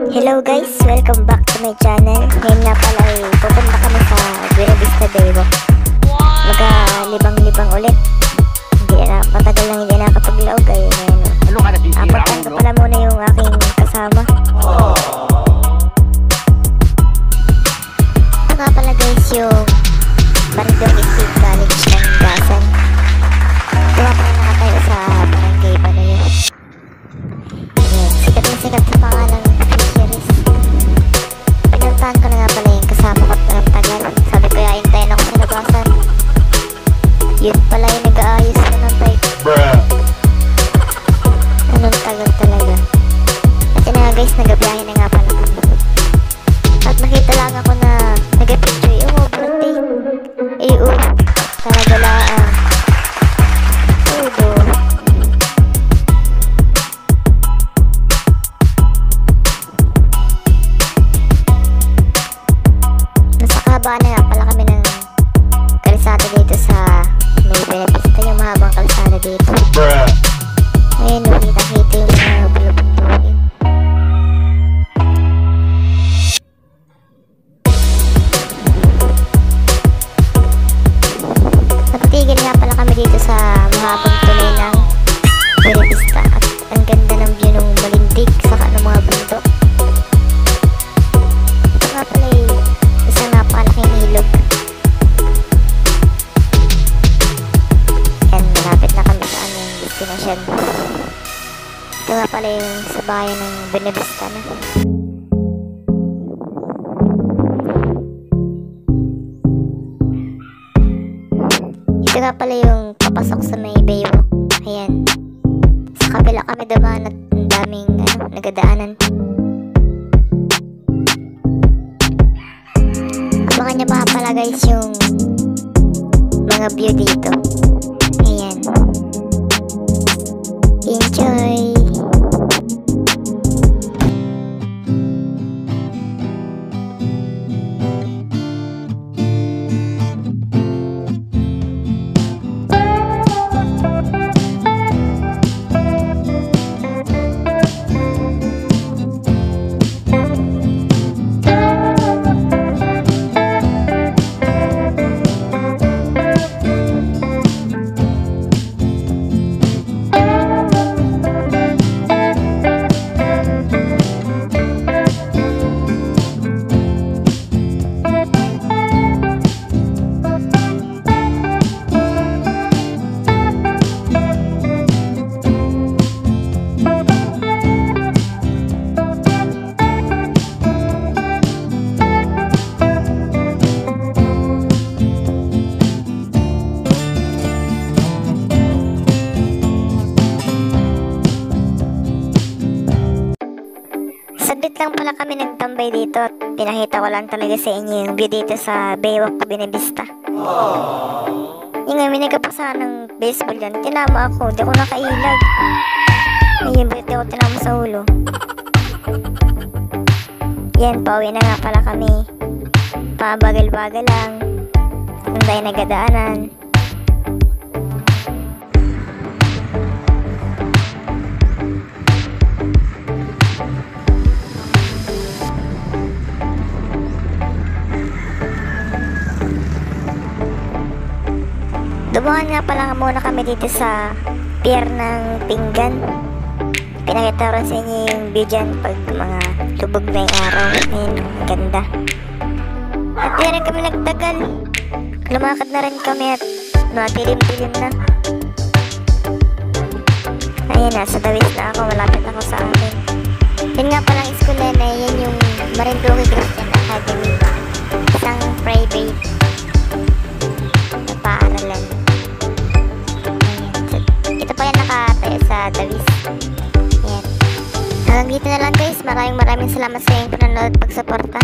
Hello guys! Welcome back to my channel. Ngayon nga pala ay pupunta kami sa Buena Vista Baywalk. Libang-libang ulit. Matagal lang hindi nakapaglaog ay ngayon. Apakan ko pala muna yung aking kasama. Ito nga pala guys yung Barangay State College ng Gasan. Ito nga pala nakatayo sa barangay Panoyo. Sikat na sikat sa pangalang Fisheries. Pinuntahan ko na nga pala yung kasama ko at tagal. Sabi ko yaintayin ako sa labasan. Yun pala yung nag-aayos ko ng bike. Anong tagal talaga. At yun nga guys, nagabiyahe na nga pala kami. At nakita lang ako na nag-picture yung overtake. Talaga lang. Udo. Nasa kahabaan na nga pala kami ng kalsada dito sa may Buena Vista, yung mahabang kalsada dito. Ngayon, nakita yung mga bulabundukin. Nagtigil nga pala kami dito sa mahabang tuloy ng Buena Vista at ang ganda ng view ng malindig saka ng mga bundok. Ito nga pala isang napakalaking ilog. Yan, malapit na kami sa aming destination. Ito nga pala yung sa bayan ng Buena Vista na. Ito nga pala yung papasok sa may baywalk. Ayan. Sa kabila kami dumaan at ang daming nagadaanan. Abangan nyo pa pala guys yung mga view dito. Ayan. Enjoy! Saglit lang pala kami nagtambay dito at pinakita ko lang talaga sa inyo yung view dito sa Baywalk Buena Vista. Yung nga, may nagkapasa ng baseball dyan. Tinama ako, di ako nakailag. Ayun, buti ako tinama sa ulo. Yan, pauwi na nga pala kami. Pabagal-bagal lang. Ang dahil nagadaanan. Dumaan nga pala muna kami dito sa pier ng Pinggan. Pinakita ko sa inyo yung view dyan pag mga lubog na yung araw. Ayun, ang ganda. At yan kami nagtagal. Lumakad na rin kami at matilim-tilim na. Ayan na, sa Dawis na ako. Malapit ako sa amin. Yun nga palang school na yan yung Marinduque Christian Academy. Isang private na paaralan. Ito pa yan nakatayo sa Dawis. Ayan. Hanggang dito na lang guys. Maraming salamat sa inyong panonood at pagsuporta.